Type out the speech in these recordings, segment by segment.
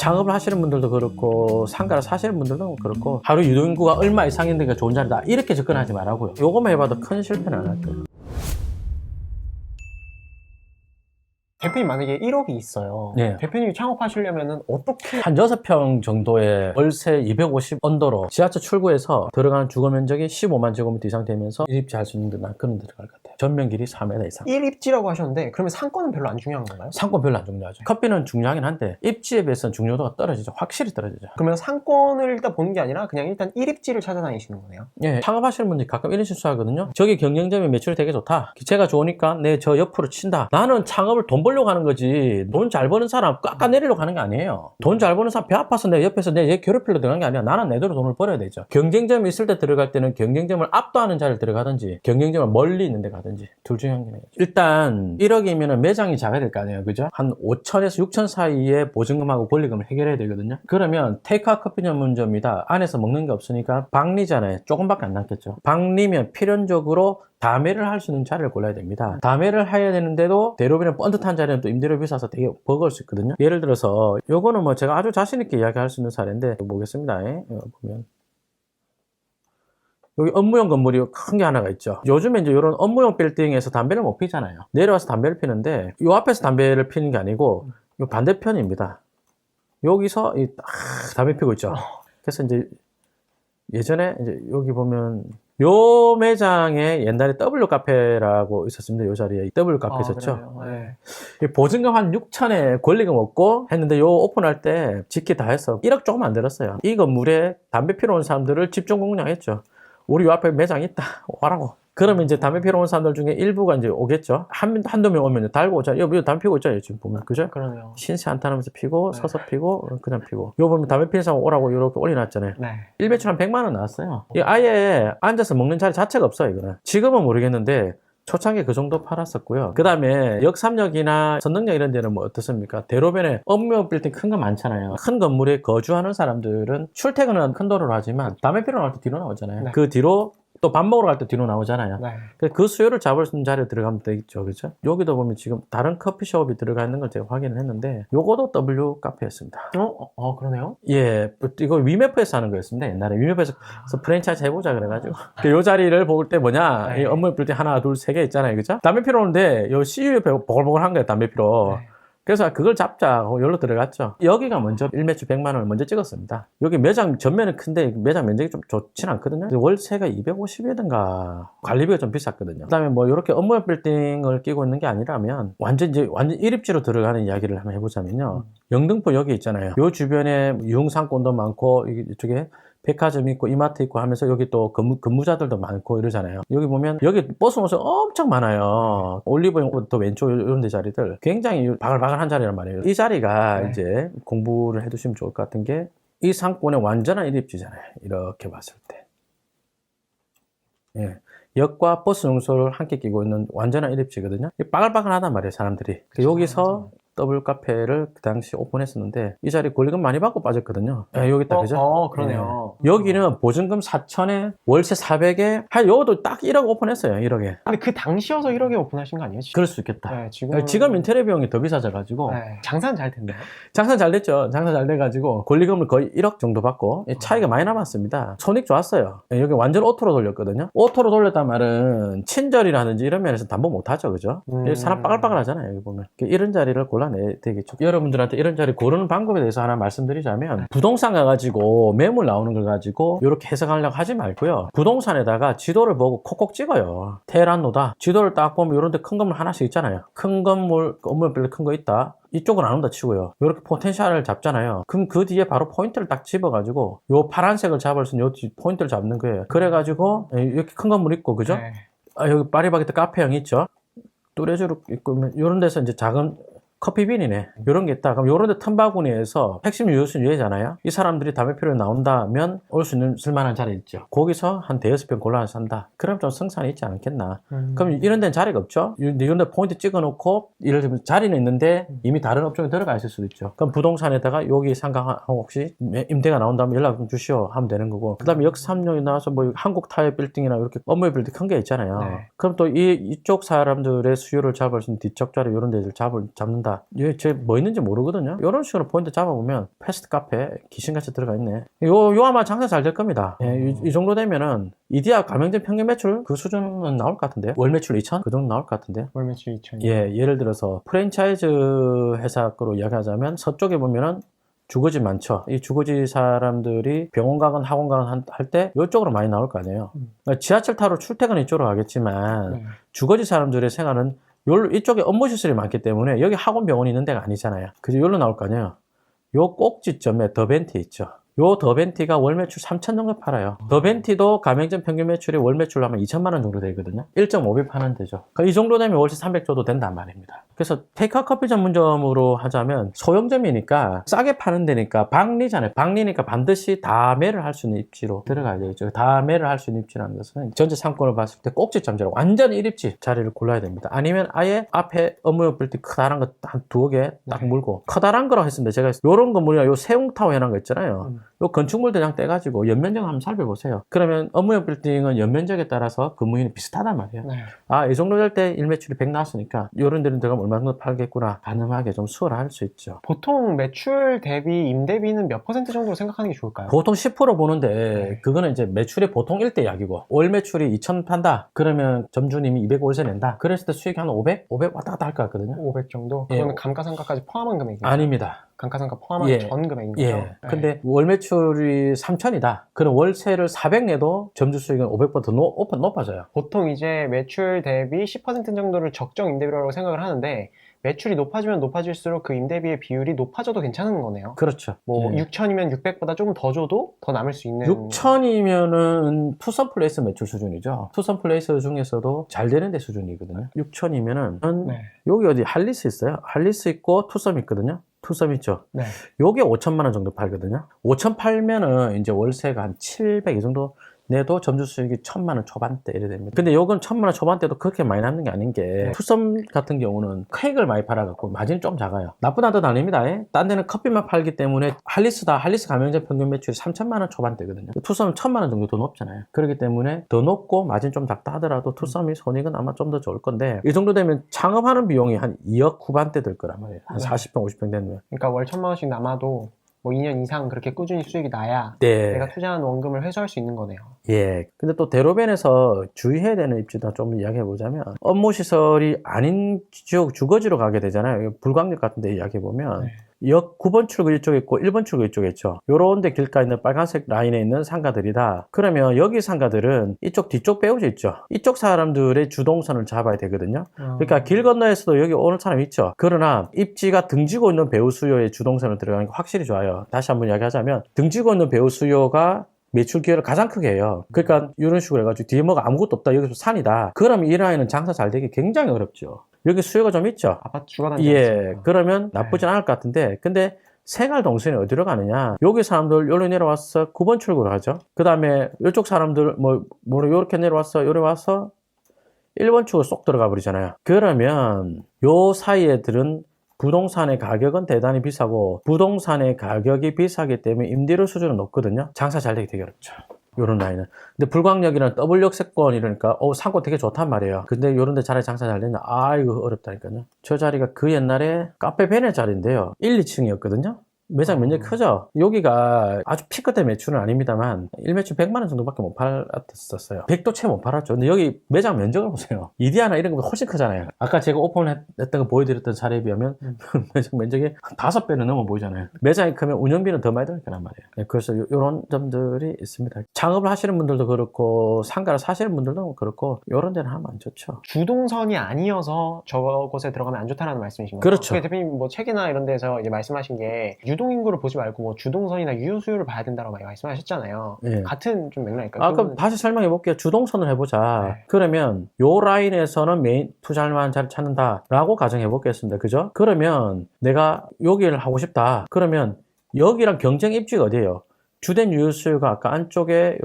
창업을 하시는 분들도 그렇고 상가를 사시는 분들도 그렇고 하루 유동인구가 얼마 이상인데 좋은 자리다 이렇게 접근하지 말라고요. 요거만 해봐도 큰 실패는 안 할 거예요. 대표님 만약에 1억이 있어요. 네. 대표님이 창업하시려면 어떻게 한 6평 정도의 월세 250 언더로 지하철 출구에서 들어가는 주거 면적이 15만 제곱미터 이상 되면서 일입지 할 수 있는 데나 그런 데 들어갈 것 같아요. 전면 길이 4m 이상. 1입지라고 하셨는데 그러면 상권은 별로 안 중요한 건가요? 상권 별로 안 중요하죠. 커피는 중요하긴 한데 입지에 비해서는 중요도가 떨어지죠. 확실히 떨어지죠. 그러면 상권을 일단 보는 게 아니라 그냥 일단 1입지를 찾아다니시는 거네요. 예, 창업하시는 분들이 가끔 이런 실수하거든요. 저기 경쟁점이 매출이 되게 좋다. 기체가 좋으니까 내 저 옆으로 친다. 나는 창업을 돈 벌려고 하는 거지. 돈 잘 버는 사람 깎아내리려고 하는 게 아니에요. 돈 잘 버는 사람 배 아파서 내 옆에서 얘 괴롭히려고 들어간 게 아니라 나는 내대로 돈을 벌어야 되죠. 경쟁점이 있을 때 들어갈 때는 경쟁점을 압도하는 자리를 들어가든지 경쟁점을 멀리 있는 데 가든지 둘 중에 한 개네요. 일단 1억이면 매장이 작아야 될 거 아니에요. 그죠? 한 5천에서 6천 사이에 보증금하고 권리금을 해결해야 되거든요. 그러면 테이크아웃 커피 전문점이다. 안에서 먹는 게 없으니까 방리잖아요. 조금밖에 안 남겠죠. 방리면 필연적으로 다매를 할 수 있는 자리를 골라야 됩니다. 다매를 해야 되는데도 대로변에 번듯한 자리는 또 임대료 비싸서 되게 버거울 수 있거든요. 예를 들어서 요거는 뭐 제가 아주 자신있게 이야기할 수 있는 사례인데 보겠습니다. 보면 여기 업무용 건물이 큰 게 하나가 있죠. 요즘에 이제 이런 업무용 빌딩에서 담배를 못 피잖아요. 내려와서 담배를 피는데 요 앞에서 담배를 피는 게 아니고 요 반대편입니다. 여기서 담배 피고 있죠. 그래서 이제 예전에 이제 여기 보면 요 매장에 옛날에 W 카페라고 있었습니다. 요 자리에 W 카페 있었죠. 네. 보증금 한 6천에 권리금 없고 했는데 요 오픈할 때 짓기 다 해서 1억 조금 안 들었어요. 이 건물에 담배 피러 온 사람들을 집중 공략했죠. 우리 요 앞에 매장 있다. 오라고. 그러면 이제 담배 피러 온 사람들 중에 일부가 이제 오겠죠. 한두 명 오면 달고 오잖아요. 여기 담배 피고 있잖아요. 지금 보면. 그죠? 그러네요. 신세 한탄하면서 피고, 네. 서서 피고, 그냥 피고. 요 보면 담배 피는 사람 오라고 이렇게 올려놨잖아요. 네. 일배출 한 100만 원 나왔어요. 이 아예 앉아서 먹는 자리 자체가 없어요, 이거는. 지금은 모르겠는데, 초창기에 그 정도 팔았었고요. 그 다음에 역삼역이나 선릉역 이런 데는 뭐 어떻습니까? 대로변에 업무 빌딩 큰 거 많잖아요. 큰 건물에 거주하는 사람들은 출퇴근은 큰 도로로 하지만 담배 피러 나올 때 뒤로 나오잖아요. 네. 그 뒤로 또 밥 먹으러 갈 때 뒤로 나오잖아요. 네. 그 수요를 잡을 수 있는 자리에 들어가면 되겠죠. 그죠? 여기도 보면 지금 다른 커피숍이 들어가 있는 걸 제가 확인을 했는데, 요거도 W 카페였습니다. 그러네요. 예, 이거 위메프에서 하는 거였습니다. 옛날에 위메프에서 프랜차이즈 해보자 그래가지고 요 자리를 볼 때 뭐냐, 네. 이 업무 빌딩 하나, 둘, 세 개 있잖아요, 그죠? 담배 피러 오는데 요 CU 옆에 보글보글한 거예요, 담배 피러. 네. 그래서 그걸 잡자 하고 여기로 들어갔죠. 여기가 먼저 1매출 100만 원을 먼저 찍었습니다. 여기 매장 전면은 큰데 매장 면적이 좀 좋진 않거든요. 월세가 250이든가 관리비가 좀 비쌌거든요. 그다음에 뭐 이렇게 업무 빌딩을 끼고 있는 게 아니라면 완전 1입지로 들어가는 이야기를 한번 해보자면요. 영등포 여기 있잖아요. 요 주변에 유흥상권도 많고 이쪽에 백화점 있고 이마트 있고 하면서 여기 또 근무자들도 많고 이러잖아요. 여기 보면 여기 버스 노선 엄청 많아요. 올리브영부터 왼쪽 이런 데 자리들 굉장히 바글바글한 자리란 말이에요. 이 자리가 네. 이제 공부를 해두시면 좋을 것 같은 게 이 상권의 완전한 일입지잖아요. 이렇게 봤을 때. 예. 역과 버스 용소를 함께 끼고 있는 완전한 일입지거든요. 바글바글하단 말이에요, 사람들이. 여기서 W 카페를 그 당시 오픈했었는데 이 자리 권리금 많이 받고 빠졌거든요. 예, 여기 있다, 그죠? 그러네요. 예. 여기는 보증금 4천에 월세 400에 여기도 딱 1억 오픈했어요. 1억에. 근데 그 당시여서 1억에 오픈하신 거 아니에요? 그럴 수 있겠다. 네, 지금 지금 인테리어 비용이 더 비싸져가지고 네. 장사는 잘 텐데요. 장사 잘 됐죠. 장사 잘 돼가지고 권리금을 거의 1억 정도 받고 차이가 많이 남았습니다. 손익 좋았어요. 여기 완전 오토로 돌렸거든요. 오토로 돌렸단 말은 친절이라든지 이런 면에서 담보 못하죠, 그죠? 사람 빠글빠글 하잖아요. 여기 보면 이런 자리를 골라내야 되겠죠. 여러분들한테 이런 자리 고르는 방법에 대해서 하나 말씀드리자면 부동산 가가지고 매물 나오는 걸 가지고 이렇게 해석하려고 하지 말고요. 부동산에다가 지도를 보고 콕콕 찍어요. 테란노다. 지도를 딱 보면 이런 데 큰 건물 하나씩 있잖아요. 큰 건물, 건물별로 큰 거 있다. 이쪽은 안 온다 치고요. 이렇게 포텐셜을 잡잖아요. 그럼 그 뒤에 바로 포인트를 딱 집어가지고 요 파란색을 잡을 수 있는 요 포인트를 잡는 거예요. 그래가지고 이렇게 큰 건물 있고, 그죠? 네. 여기 파리바게뜨 카페형 있죠? 뚜레쥬르 있고 이런 데서 이제 작은 커피빈이네. 이런 게 있다. 그럼 이런 데 틈바구니에서 핵심 유효수는 얘잖아요. 이 사람들이 담배 피러 나온다면 올 수 있는 쓸만한 자리 있죠. 거기서 한 대여섯 병 골라서 산다. 그럼 좀 승산이 있지 않겠나. 그럼 이런 데는 자리가 없죠. 이런 데 포인트 찍어놓고 예를 들면 자리는 있는데 이미 다른 업종에 들어가 있을 수도 있죠. 그럼 부동산에다가 여기 상가 혹시 임대가 나온다면 연락 좀 주시오 하면 되는 거고. 그 다음에 역삼역이 나와서 뭐 한국 타일 빌딩이나 이렇게 업무 빌딩 큰 게 있잖아요. 네. 그럼 또 이쪽 사람들의 수요를 잡을 수 있는 뒤쪽 자리 이런 데를 잡는다. 괜찮다. 이게 뭐 있는지 모르거든요. 이런 식으로 포인트 잡아보면 패스트 카페 귀신같이 들어가 있네. 요 아마 장사 잘 될 겁니다. 예, 이 정도 되면은 이디야 가맹점 평균 매출 그 수준은 나올 것 같은데요. 월 매출 2천? 그 정도 나올 것 같은데요. 월 매출 2천. 예, 예를 들어서 프랜차이즈 회사 거로 이야기하자면 서쪽에 보면은 주거지 많죠. 이 주거지 사람들이 병원 가건 학원 가건 할 때 이쪽으로 많이 나올 거 아니에요. 그러니까 지하철 타러 출퇴근은 이쪽으로 가겠지만 네. 주거지 사람들의 생활은 이쪽에 업무 시설이 많기 때문에 여기 학원 병원이 있는 데가 아니잖아요. 그래서 여기로 나올 거 아니에요. 요 꼭지점에 더벤티 있죠. 요 더벤티가 월 매출 3천 정도 팔아요. 더벤티도 가맹점 평균 매출이 월 매출로 하면 2천만 원 정도 되거든요. 1.5배 파는 데죠. 그러니까 이 정도 되면 월세 300 줘도 된단 말입니다. 그래서 테이크아웃 커피 전문점으로 하자면 소형점이니까 싸게 파는 데니까 박리잖아요. 박리니까 반드시 다매를 할 수 있는 입지로 들어가야 되겠죠. 다매를 할 수 있는 입지라는 것은 전체 상권을 봤을 때 꼭지점제로 완전 1입지 자리를 골라야 됩니다. 아니면 아예 앞에 업무용 빌딩 커다란 거 한 두어 개 딱 물고 커다란 거라고 했습니다. 제가 요런 건물이나 요 세웅타워 해놓은 거 있잖아요. 요 건축물 대장 떼가지고 연면적 한번 살펴보세요. 그러면 업무용 빌딩은 연면적에 따라서 건물이 비슷하단 말이에요. 네. 아, 이 정도 될 때 일매출이 100 나왔으니까 요런 데는 들어가면 얼마 정도 팔겠구나 가늠하게 좀 수월할 수 있죠. 보통 매출 대비 임대비는 몇 퍼센트 정도로 생각하는 게 좋을까요? 보통 10% 보는데 네. 그거는 이제 매출의 보통 1대 약이고 월 매출이 2천 판다 그러면 점주님이 200 월세 낸다 그랬을 때 수익이 한 500? 500 왔다 갔다 할 것 같거든요. 500 정도? 예. 그거는 감가상가까지 포함한 금액인가요? 아닙니다. 감가상가 포함한 예. 전 금액인 거죠? 예. 근데 월 매출이 3천이다. 그럼 월세를 400 내도 점주 수익은 500보다 더 높아져요. 보통 이제 매출 대비 10% 정도를 적정 임대비라고 생각을 하는데 매출이 높아지면 높아질수록 그 임대비의 비율이 높아져도 괜찮은 거네요. 그렇죠. 뭐 예. 6천이면 600보다 조금 더 줘도 더 남을 수 있는 6천이면은 투썸 플레이스 매출 수준이죠. 투썸 플레이스 중에서도 잘 되는 데 수준이거든요. 6천이면은 네. 여기 어디 할리스 있어요? 할리스 있고 투썸 있거든요. 투썸 있죠. 네. 요게 5천만 원 정도 팔거든요. 5천 팔면은 이제 월세가 한 700 이 정도 내도 점주 수익이 1,000만 원 초반대 이래 됩니다. 근데 요건 1,000만 원 초반대도 그렇게 많이 남는 게 아닌 게 네. 투썸 같은 경우는 케이크를 많이 팔아갖고 마진이 좀 작아요. 나쁜 뜻 아닙니다. 딴 데는 커피만 팔기 때문에 할리스 가맹점 평균 매출이 3천만 원 초반대거든요. 투썸은 1,000만 원 정도 더 높잖아요. 그렇기 때문에 더 높고 마진 좀 작다 하더라도 투썸이 손익은 아마 좀 더 좋을 건데 이 정도 되면 창업하는 비용이 한 2억 후반대 들 거란 말이에요. 한 네. 40평 50평 되면. 그러니까 월 1,000만 원씩 남아도 뭐 2년 이상 그렇게 꾸준히 수익이 나야 네. 내가 투자한 원금을 회수할 수 있는 거네요. 예. 근데 또 대로변에서 주의해야 되는 입지도 좀 이야기해 보자면 업무 시설이 아닌 지역 주거지로 가게 되잖아요. 불광역 같은 데 이야기해 보면 네. 역 9번 출구 이쪽에 있고 1번 출구 이쪽에 있죠. 요런 데 길가에 있는 빨간색 라인에 있는 상가들이다. 그러면 여기 상가들은 이쪽 뒤쪽 배우지 있죠. 이쪽 사람들의 주동선을 잡아야 되거든요. 그러니까 길 건너에서도 여기 오는 사람이 있죠. 그러나 입지가 등지고 있는 배우 수요의 주동선을 들어가는 게 확실히 좋아요. 다시 한번 이야기하자면 등지고 있는 배우 수요가 매출 기회를 가장 크게 해요. 그러니까 이런 식으로 해가지고 뒤에 뭐가 아무것도 없다. 여기서 산이다. 그럼 이 라인은 장사 잘 되기 굉장히 어렵죠. 여기 수요가 좀 있죠. 아파트 주거단지. 예, 그러면 나쁘진 않을 것 같은데, 근데 생활 동선이 어디로 가느냐? 여기 사람들 여기 내려와서 9번 출구로 가죠. 그 다음에 이쪽 사람들 요렇게 내려와서 요래 와서 1번 출구 쏙 들어가 버리잖아요. 그러면 요 사이 애들은 부동산의 가격은 대단히 비싸고 부동산의 가격이 비싸기 때문에 임대료 수준은 높거든요. 장사 잘 되기 되게 어렵죠. 요런 라인은. 근데 불광역이나 더블 역세권 이러니까 상권 되게 좋단 말이에요. 근데 요런 데 자리 장사 잘 되냐? 이거 어렵다니까요. 저 자리가 그 옛날에 카페 베네 자리인데요. 1, 2층이었거든요. 매장 면적이 크죠? 여기가 아주 피 끝의 매출은 아닙니다만 1매출 100만 원 정도밖에 못 팔았었어요. 100도 채 못 팔았죠. 근데 여기 매장 면적을 보세요. 이디아나 이런 거보다 훨씬 크잖아요. 아까 제가 오픈했던 거 보여드렸던 자리에 비하면 매장 면적이 5배는 넘어 보이잖아요. 매장이 크면 운영비는 더 많이 들 거란 말이에요. 네, 그래서 이런 점들이 있습니다. 창업을 하시는 분들도 그렇고 상가를 사시는 분들도 그렇고 이런 데는 하면 안 좋죠. 주동선이 아니어서 저곳에 들어가면 안 좋다는 말씀이신 거죠? 그렇죠. 그게 대표님 뭐 책이나 이런 데서 이제 말씀하신 게 유동인구를 보지 말고 뭐 주동선이나 유효수요를 봐야 된다고 많이 말씀하셨잖아요. 예. 같은 좀 맥락일까요? 그럼 다시 설명해 볼게요. 주동선을 해보자. 네. 그러면 요 라인에서는 메인 투자할 만한 자리 찾는다라고 가정해 보겠습니다. 그죠? 그러면 내가 여기를 하고 싶다. 그러면 여기랑 경쟁 입지가 어디예요? 주된 유효수요가 아까 안쪽에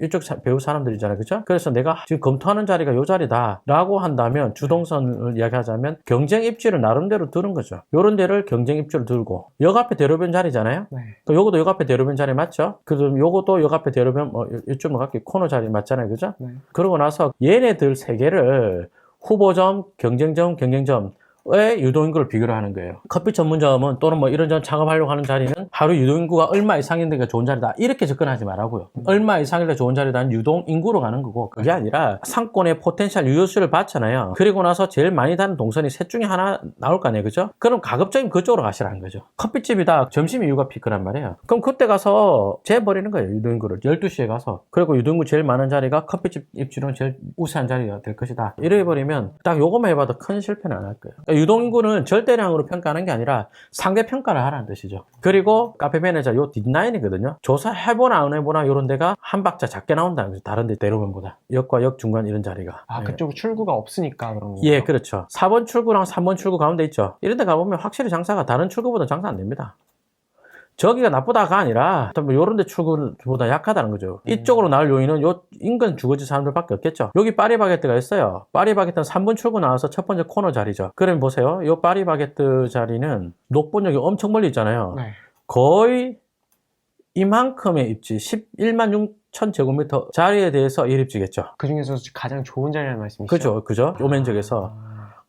이쪽 배우 사람들이잖아요. 그죠? 그래서 내가 지금 검토하는 자리가 요 자리다 라고 한다면 주동선을 이야기하자면 경쟁 입지를 나름대로 두는 거죠. 요런 데를 경쟁 입지를 들고 역 앞에 대로변 자리잖아요. 네. 또 요것도 역 앞에 대로변 자리 맞죠? 그럼 요것도 역 앞에 대로변 이쪽으로 갈게 코너 자리 맞잖아요. 그죠? 네. 그러고 나서 얘네들 세 개를 후보점, 경쟁점 왜 유동인구를 비교를 하는 거예요. 커피 전문점은 또는 뭐 이런저런 창업하려고 하는 자리는 하루 유동인구가 얼마 이상인데가 좋은 자리다. 이렇게 접근하지 말라고요. 얼마 이상인데 좋은 자리다는 유동인구로 가는 거고, 그게 아니라 상권의 포텐셜 유효수를 봤잖아요. 그리고 나서 제일 많이 다는 동선이 셋 중에 하나 나올 거 아니에요. 그죠? 그럼 가급적이면 그쪽으로 가시라는 거죠. 커피집이다. 점심 이유가 피크란 말이에요. 그럼 그때 가서 재버리는 거예요. 유동인구를. 12시에 가서. 그리고 유동인구 제일 많은 자리가 커피집 입지로는 제일 우세한 자리가 될 것이다. 이래 버리면 딱 요것만 해봐도 큰 실패는 안 할 거예요. 그러니까 유동인구는 절대량으로 평가하는 게 아니라 상대 평가를 하라는 뜻이죠. 그리고 카페 매니저 요 뒷라인이거든요. 조사해보나 안 해보나 이런 데가 한 박자 작게 나온다는 거죠. 다른 데 대로변보다. 역과 역 중간 이런 자리가. 아, 예. 그쪽 출구가 없으니까 그런 거죠? 예, 그렇죠. 4번 출구랑 3번 출구 가운데 있죠. 이런 데 가보면 확실히 장사가 다른 출구보다 장사 안 됩니다. 저기가 나쁘다가 아니라 뭐 요런 데 출구보다 약하다는 거죠. 이쪽으로 나올 요인은 요 인근 주거지 사람들밖에 없겠죠. 여기 파리바게뜨가 있어요. 파리바게뜨는 3번 출구 나와서 첫 번째 코너 자리죠. 그럼 보세요. 요 파리바게뜨 자리는 녹본역이 엄청 멀리 있잖아요. 네. 거의 이만큼의 입지 11만 6천 제곱미터 자리에 대해서 1입지겠죠. 그 중에서 가장 좋은 자리라는 말씀이시죠? 그죠? 요 면적에서.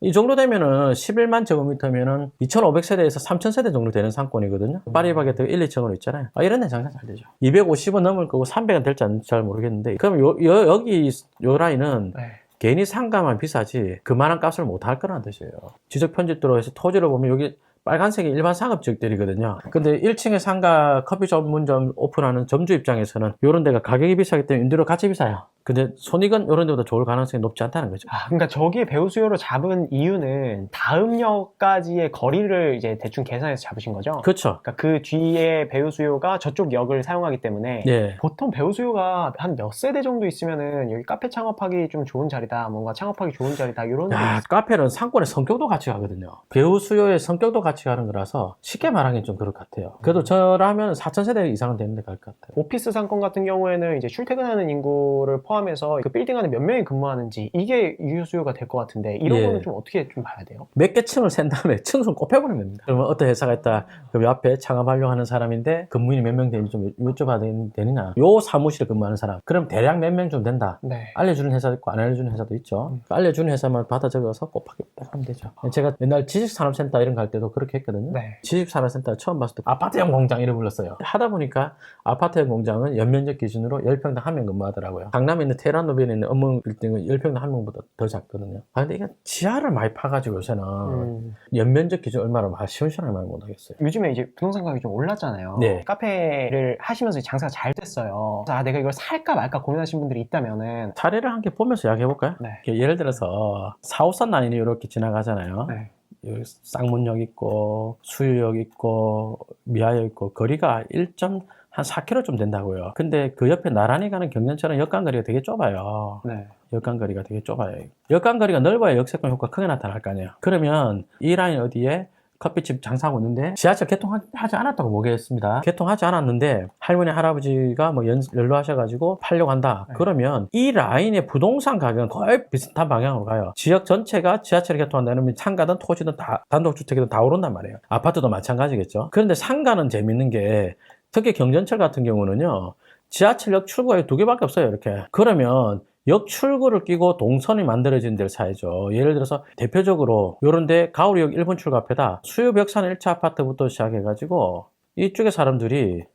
이 정도 되면은 11만 제곱미터면은 2,500세대에서 3,000세대 정도 되는 상권이거든요. 파리바게뜨가 1, 2층으로 있잖아요. 이런 데 장사 잘 되죠. 250은 넘을 거고 300은 될지 안 될지 잘 모르겠는데, 그럼 여기 요 라인은 네. 괜히 상가만 비싸지 그만한 값을 못 할 거라는 뜻이에요. 지적 편집도로 해서 토지를 보면 여기 빨간색이 일반 상업지역들이거든요. 근데 1층에 상가 커피 전문점 오픈하는 점주 입장에서는 이런 데가 가격이 비싸기 때문에 임대료 같이 비싸요. 근데 손익은 이런 데보다 좋을 가능성이 높지 않다는 거죠. 아, 그러니까 저기에 배우 수요를 잡은 이유는 다음 역까지의 거리를 이제 대충 계산해서 잡으신 거죠? 그렇죠. 그러니까 그 뒤에 배우 수요가 저쪽 역을 사용하기 때문에 예. 보통 배우 수요가 한 몇 세대 정도 있으면은 여기 카페 창업하기 좀 좋은 자리다, 뭔가 창업하기 좋은 자리다 이런 야, 카페는 상권의 성격도 같이 가거든요. 배우 수요의 성격도 같이 가는 거라서 쉽게 말하기는 좀 그럴 것 같아요. 그래도 저라면 4,000세대 이상은 되는데 갈 것 같아요. 오피스 상권 같은 경우에는 이제 출퇴근하는 인구를 포함해서 그 빌딩 안에 몇 명이 근무하는지 이게 유효 수요가 될 것 같은데 이런 예. 거는 좀 어떻게 좀 봐야 돼요? 몇 개 층을 센 다음에 층수를 꼽혀버리면 됩니다. 그러면 어떤 회사가 있다. 그럼 옆에 창업하려고 하는 사람인데 근무인이 몇 명 되는지 좀 여쭤봐야 되느냐. 요 사무실에 근무하는 사람. 그럼 대략 몇 명 좀 된다. 네. 알려주는 회사도 있고 안 알려주는 회사도 있죠. 알려주는 회사만 받아 적어서 곱하기 딱 하면 되죠. 제가 옛날 지식산업센터 이런 갈 때도 그렇게 했거든요. 네. 지식산업센터 처음 봤을 때 아파트형 공장 이름 불렀어요. 하다 보니까 아파트형 공장은 연면적 기준으로 10평당 1명 근무하더라고요. 강남에 있는 테란노비에 있는 업무 빌딩은 10평당 1명보다 더 작거든요. 아 근데 이게 지하를 많이 파가지고 요새는 연면적 기준 얼마나 시원시원하게 말 못하겠어요. 요즘에 이제 부동산 가격이 좀 올랐잖아요. 네. 카페를 하시면서 장사가 잘 됐어요. 그래서 아, 내가 이걸 살까 말까 고민하시는 분들이 있다면은 사례를 한 개 보면서 이야기해볼까요? 네. 예를 들어서 4호선 라인이 이렇게 지나가잖아요. 네. 여기 쌍문역 있고 수유역 있고 미아역 있고 거리가 1.4km 좀 된다고요. 근데 그 옆에 나란히 가는 경전철은 역간거리가 되게 좁아요. 네. 역간거리가 되게 좁아요. 역간거리가 넓어야 역세권 효과가 크게 나타날 거 아니에요. 그러면 이 라인 어디에 커피집 장사하고 있는데 지하철 개통하지 않았다고 보겠습니다. 개통하지 않았는데 할머니 할아버지가 뭐 연로하셔가지고 팔려고 한다. 네. 그러면 이 라인의 부동산 가격은 거의 비슷한 방향으로 가요. 지역 전체가 지하철이 개통한다 그러면 상가든 토지든 다 단독주택이든 다 오른단 말이에요. 아파트도 마찬가지겠죠. 그런데 상가는 재밌는 게 특히 경전철 같은 경우는요. 지하철역 출구가 2개밖에 없어요. 이렇게. 그러면 역 출구를 끼고 동선이 만들어진 데를 사야죠. 예를 들어서 대표적으로 요런데 가오리역 1번 출구 앞에다 수유벽산 1차 아파트부터 시작해가지고 이쪽에 사람들이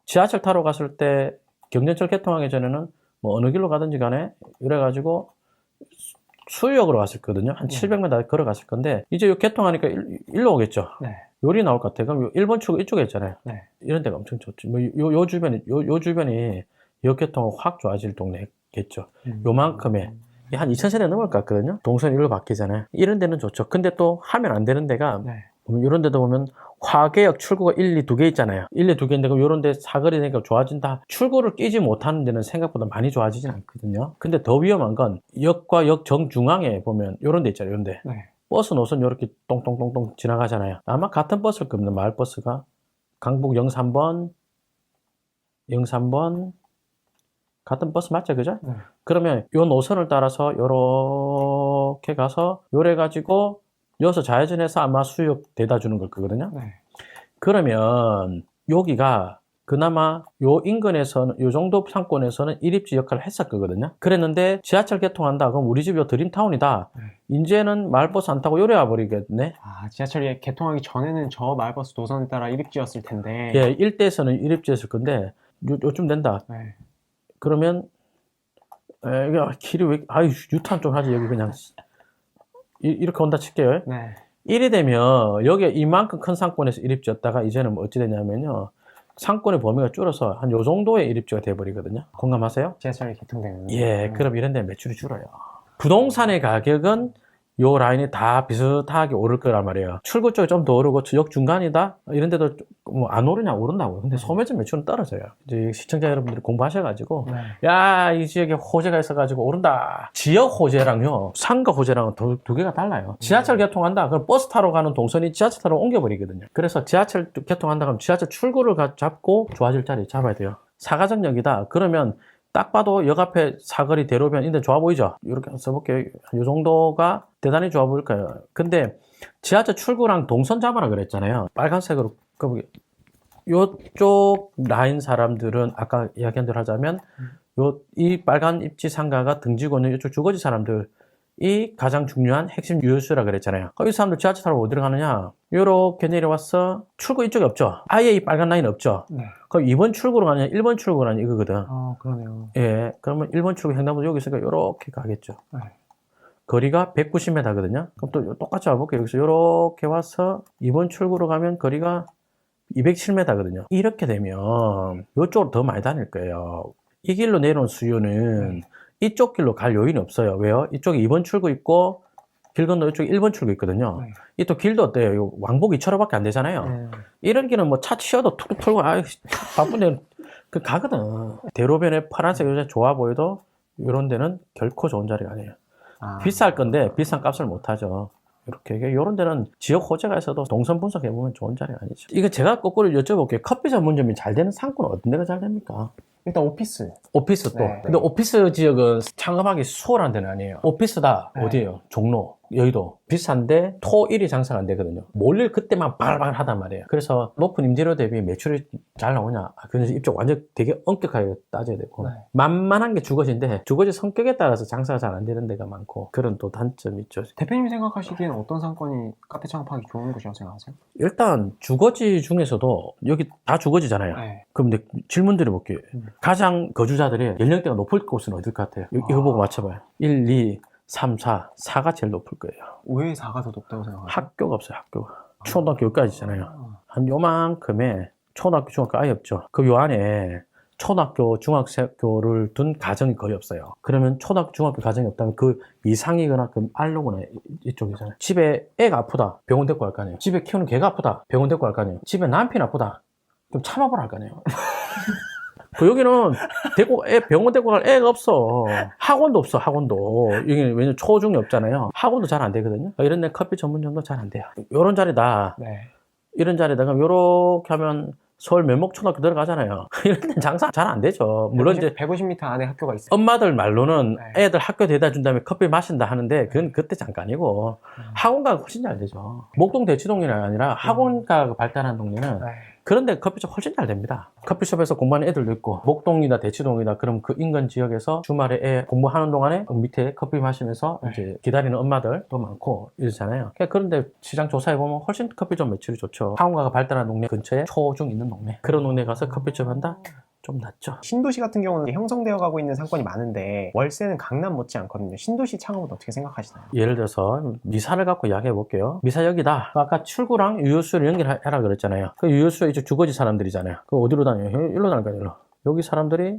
지하철 타러 갔을 때 경전철 개통하기 전에는 뭐 어느 길로 가든지 간에 이래가지고 수유역으로 갔었거든요. 한 700m 걸어갔을 건데 이제 요 개통하니까 일로 오겠죠. 네. 요리 나올 것 같아요. 그럼 1번 출구 이쪽에 있잖아요. 네. 이런 데가 엄청 좋죠. 뭐 요 주변이 역교통은 확 좋아질 동네겠죠. 요만큼에 한 2,000세대 넘을 것 같거든요. 동선 일로 바뀌잖아요. 이런 데는 좋죠. 근데 또 하면 안 되는 데가 네. 이런 데도 보면 화계역 출구가 1, 2, 2개 있잖아요. 1, 2, 2개인데 그럼 이런 데 사거리 되니까 좋아진다. 출구를 끼지 못하는 데는 생각보다 많이 좋아지진 않거든요. 근데 더 위험한 건 역과 역 정중앙에 보면 이런 데 있잖아요. 이런 데. 네. 버스 노선 이렇게 똥똥똥똥 지나가잖아요. 아마 같은 버스일 겁니다. 마을버스가. 강북 03번 같은 버스 맞죠? 그죠? 네. 그러면 요 노선을 따라서 요렇게 가서 요래 가지고 여기서 좌회전해서 아마 수역 대다 주는 걸 거거든요. 네. 그러면 여기가 그나마 요 인근에서는, 요 정도 상권에서는 일입지 역할을 했었거든요. 그랬는데 지하철 개통한다. 그럼 우리 집이 드림타운이다. 이제는 마을버스 안 타고 요래 와버리겠네. 아, 지하철이 개통하기 전에는 저 마을버스 노선에 따라 일입지였을 텐데. 예, 일대에서는 일입지였을 건데 요즘 된다. 네. 그러면 이게 길이 왜 아유 유탄 좀 하지 여기 그냥 이렇게 온다 칠게요. 네. 이리 되면 여기에 이만큼 큰 상권에서 일입지였다가 이제는 뭐 어찌 되냐면요. 상권의 범위가 줄어서 한 요 정도의 일입지가 돼버리거든요. 공감하세요? 지하철이 개통되는. 예, 그럼 이런 데 매출이 줄어요. 부동산의 가격은 요 라인이 다 비슷하게 오를 거란 말이에요. 출구 쪽이 좀 더 오르고 역 중간이다? 이런 데도 뭐 안 오르냐 오른다고요. 근데 소매점 매출은 떨어져요. 이제 시청자 여러분들이 공부하셔가지고 네. 야, 이 지역에 호재가 있어가지고 오른다. 지역 호재랑요, 상가 호재랑은 두 개가 달라요. 지하철 개통한다. 그럼 버스 타러 가는 동선이 지하철 타러 옮겨버리거든요. 그래서 지하철 개통한다 그러면 지하철 출구를 잡고 좋아질 자리 잡아야 돼요. 사가정역이다. 그러면 딱 봐도 역 앞에 사거리 대로변 인데 좋아 보이죠? 이렇게 써볼게요. 이 정도가 대단히 좋아 보일 거예요. 근데 지하철 출구랑 동선 잡아라 그랬잖아요. 빨간색으로. 그럼 요쪽 라인 사람들은 아까 이야기한 대로 하자면 이 빨간 입지 상가가 등지고 있는 이쪽 주거지 사람들이 가장 중요한 핵심 유효수라 그랬잖아요. 그럼 이 사람들 지하철 타러 어디로 가느냐? 요렇게 내려와서 출구 이쪽에 없죠. 아예 이 빨간 라인 없죠. 네. 그럼 2번 출구로 가느냐 1번 출구로 가느냐 이거거든. 그러네요. 예, 그러면 1번 출구 횡단보도 여기 있으니까 요렇게 가겠죠. 네. 거리가 190m거든요. 그럼 또 똑같이 와볼게요. 여기서 요렇게 와서 2번 출구로 가면 거리가 207m거든요. 이렇게 되면 이쪽으로 더 많이 다닐 거예요. 이 길로 내려온 수요는 이쪽 길로 갈 요인이 없어요. 왜요? 이쪽에 2번 출구 있고 길 건너 이쪽에 1번 출구 있거든요. 네. 이 또 길도 어때요? 왕복 2km밖에 안 되잖아요. 이런 길은 뭐 차 치워도 툭툭 털고 바쁜데 그 가거든. 대로변에 파란색 요새 좋아 보여도 이런 데는 결코 좋은 자리가 아니에요. 비쌀 건데 비싼 값을 못 하죠. 이렇게 이런 데는 지역 호재가 있어도 동선 분석해 보면 좋은 자리가 아니죠. 이거 제가 거꾸로 여쭤볼게요. 커피 전문점이 잘 되는 상권은 어떤 데가 잘 됩니까? 일단 오피스. 오피스 또. 네. 근데 오피스 지역은 창업하기 수월한 데는 아니에요. 오피스다. 네. 어디예요? 종로, 여의도. 비싼데 토일이 장사가 안 되거든요. 몰릴 그때만 바글바글 하단 말이에요. 그래서 높은 임대료 대비 매출이 잘 나오냐? 그래서 이쪽 완전 되게 엄격하게 따져야 되고. 네. 만만한 게 주거지인데 주거지 성격에 따라서 장사가 잘 안 되는 데가 많고 그런 또 단점이 있죠. 대표님이 생각하시기에는 어떤 상권이 카페 창업하기 좋은 곳이라고 생각하세요? 일단 주거지 중에서도 여기 다 주거지잖아요. 네. 그럼 근데 질문 드려볼게요. 가장 거주자들의 연령대가 높을 곳은 어딜 것 같아요? 이거 보고 맞춰봐요. 1, 2, 3, 4. 4가 제일 높을 거예요. 왜 4가 더 높다고 생각하세요? 학교가 없어요, 학교가. 초등학교 여기까지잖아요. 한 요만큼의 초등학교, 중학교 아예 없죠. 그 요 안에 초등학교, 중학교를 둔 가정이 거의 없어요. 그러면 초등학교, 중학교 가정이 없다면 그 이상이거나 그 알로거나 이쪽이잖아요. 집에 애가 아프다. 병원 데리고 갈 거 아니에요. 집에 키우는 개가 아프다. 병원 데리고 갈 거 아니에요. 집에 남편이 아프다. 좀 참아보라 할 거 아니에요. 그 여기는 병원 데리고 갈 애가 없어. 학원도 없어, 학원도. 여기는 왜냐면 초중이 없잖아요. 학원도 잘 안 되거든요. 이런 데 커피 전문점도 잘 안 돼요. 요런 자리다. 네. 이런 자리다. 그럼 요렇게 하면 서울 면목초등학교 들어가잖아요. 이런 데는 장사 잘 안 되죠. 물론 이제 150m 안에 학교가 있어요. 엄마들 말로는 네. 애들 학교 데려다 준 다음에 커피 마신다 하는데 그건 그때 잠깐이고 학원가가 훨씬 잘 되죠. 목동 대치동이 아니라 학원가가 발달한 동네는 네. 그런데 커피숍 훨씬 잘 됩니다. 커피숍에서 공부하는 애들도 있고 목동이나 대치동이나 그럼 그 인근 지역에서 주말에 애 공부하는 동안에 밑에 커피 마시면서 네. 이제 기다리는 엄마들도 많고 이러잖아요. 그런데 시장 조사해 보면 훨씬 커피숍 매출이 좋죠. 학원가가 발달한 동네 근처에 초중 있는 동네 그런 동네 가서 커피숍 한다? 좀 낫죠. 신도시 같은 경우는 형성되어 가고 있는 상권이 많은데 월세는 강남 못지 않거든요. 신도시 창업은 어떻게 생각하시나요? 예를 들어서 미사를 갖고 이야기해 볼게요. 미사 여기다. 아까 출구랑 유효수를 연결하라 그랬잖아요. 그 유효수가 이제 주거지 사람들이잖아요. 그 어디로 다녀요? 일로 다닐까요? 일로. 여기 사람들이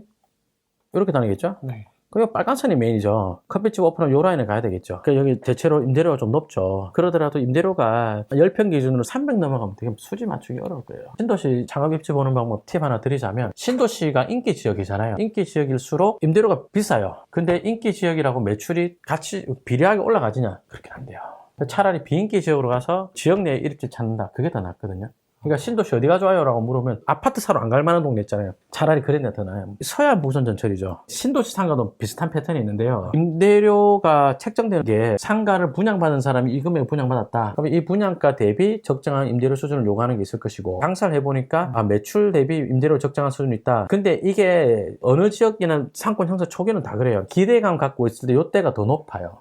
이렇게 다니겠죠? 네. 그 빨간선이 메인이죠. 커피집 오픈은 요 라인에 가야 되겠죠. 그 여기 대체로 임대료가 좀 높죠. 그러더라도 임대료가 10평 기준으로 300 넘어가면 되게 수지 맞추기 어려울 거예요. 신도시 창업 입지 보는 방법 팁 하나 드리자면 신도시가 인기 지역이잖아요. 인기 지역일수록 임대료가 비싸요. 근데 인기 지역이라고 매출이 같이 비례하게 올라가지냐? 그렇게 안 돼요. 차라리 비인기 지역으로 가서 지역 내에 일입지 찾는다. 그게 더 낫거든요. 그러니까 신도시 어디가 좋아요라고 물으면 아파트 사러 안 갈 만한 동네 있잖아요. 차라리 그랬네 더 나아요. 서해안 부선 전철이죠. 신도시 상가도 비슷한 패턴이 있는데요. 임대료가 책정되는 게 상가를 분양받은 사람이 이 금액을 분양받았다. 그럼 이 분양가 대비 적정한 임대료 수준을 요구하는 게 있을 것이고, 장사를 해보니까 매출 대비 임대료 적정한 수준이 있다. 근데 이게 어느 지역이나 상권 형성 초기는 다 그래요. 기대감 갖고 있을 때 이때가 더 높아요.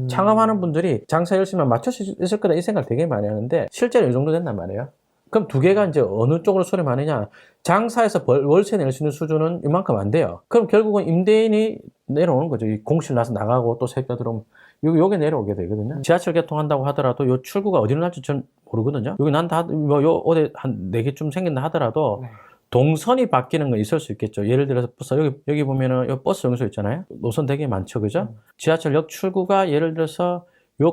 창업하는 분들이 장사 열심히 맞출 수 있을 거다 이 생각 되게 많이 하는데 실제로 이 정도 된단 말이에요. 그럼 두 개가 이제 어느 쪽으로 소리 많으냐? 장사에서 월세 낼 수 있는 수준은 이만큼 안 돼요. 그럼 결국은 임대인이 내려오는 거죠. 이 공실 나서 나가고 또 세가 들어오면 요게 내려오게 되거든요. 지하철 개통한다고 하더라도 요 출구가 어디로 날지 전 모르거든요. 여기 요 어디 한 4개쯤 생긴다 하더라도 네. 동선이 바뀌는 건 있을 수 있겠죠. 예를 들어서 버스, 여기 보면은 요 버스 정수 있잖아요. 노선 되게 많죠. 그죠? 지하철역 출구가 예를 들어서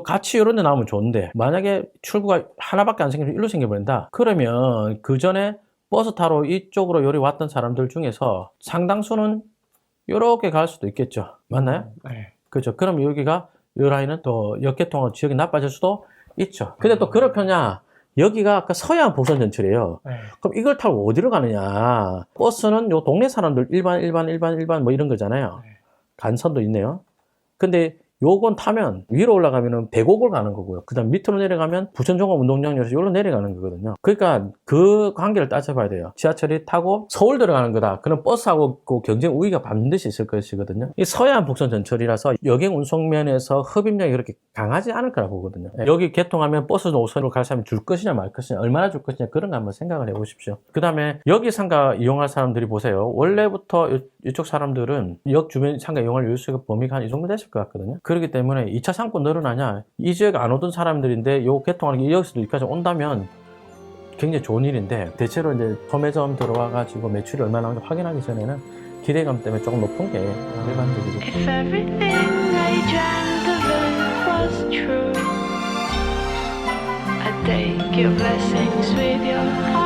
같이 이런 데 나오면 좋은데, 만약에 출구가 하나밖에 안 생기면 일로 생겨버린다. 그러면 그 전에 버스 타러 이쪽으로 요리 왔던 사람들 중에서 상당수는 요렇게 갈 수도 있겠죠. 맞나요? 네. 그렇죠. 그럼 여기가 요 라인은 또 역계통하고 지역이 나빠질 수도 있죠. 근데 또 그렇겠냐? 여기가 아까 서해안 보선 전철이에요. 네. 그럼 이걸 타고 어디로 가느냐? 버스는 요 동네 사람들 일반 뭐 이런 거잖아요. 네. 간선도 있네요. 근데 요건 타면 위로 올라가면은 대곡을 가는 거고요. 그 다음 밑으로 내려가면 부천종합 운동장에서 여기로 내려가는 거거든요. 그러니까 그 관계를 따져봐야 돼요. 지하철이 타고 서울 들어가는 거다. 그럼 버스하고 그 경쟁 우위가 반드시 있을 것이거든요. 이 서해안 북선 전철이라서 여객 운송면에서 흡입력이 그렇게 강하지 않을 거라 보거든요. 여기 개통하면 버스 노선으로 갈 사람이 줄 것이냐 말 것이냐, 얼마나 줄 것이냐, 그런 거 한번 생각을 해보십시오. 그 다음에 여기 상가 이용할 사람들이 보세요. 원래부터 이쪽 사람들은 역 주변 상가 이용할 유수가 범위가 한 이 정도 됐을 것 같거든요. 그렇기 때문에 2차 상권 늘어나냐, 이 지역에 안 오던 사람들인데 요 개통하는 게 여기서도 여기까지 온다면 굉장히 좋은 일인데, 대체로 이제 소매점 들어와 가지고 매출이 얼마나 나오는지 확인하기 전에는 기대감 때문에 조금 높은 게 일반적이죠. If everything I dreamt of it was true, I'd take your blessings with your heart.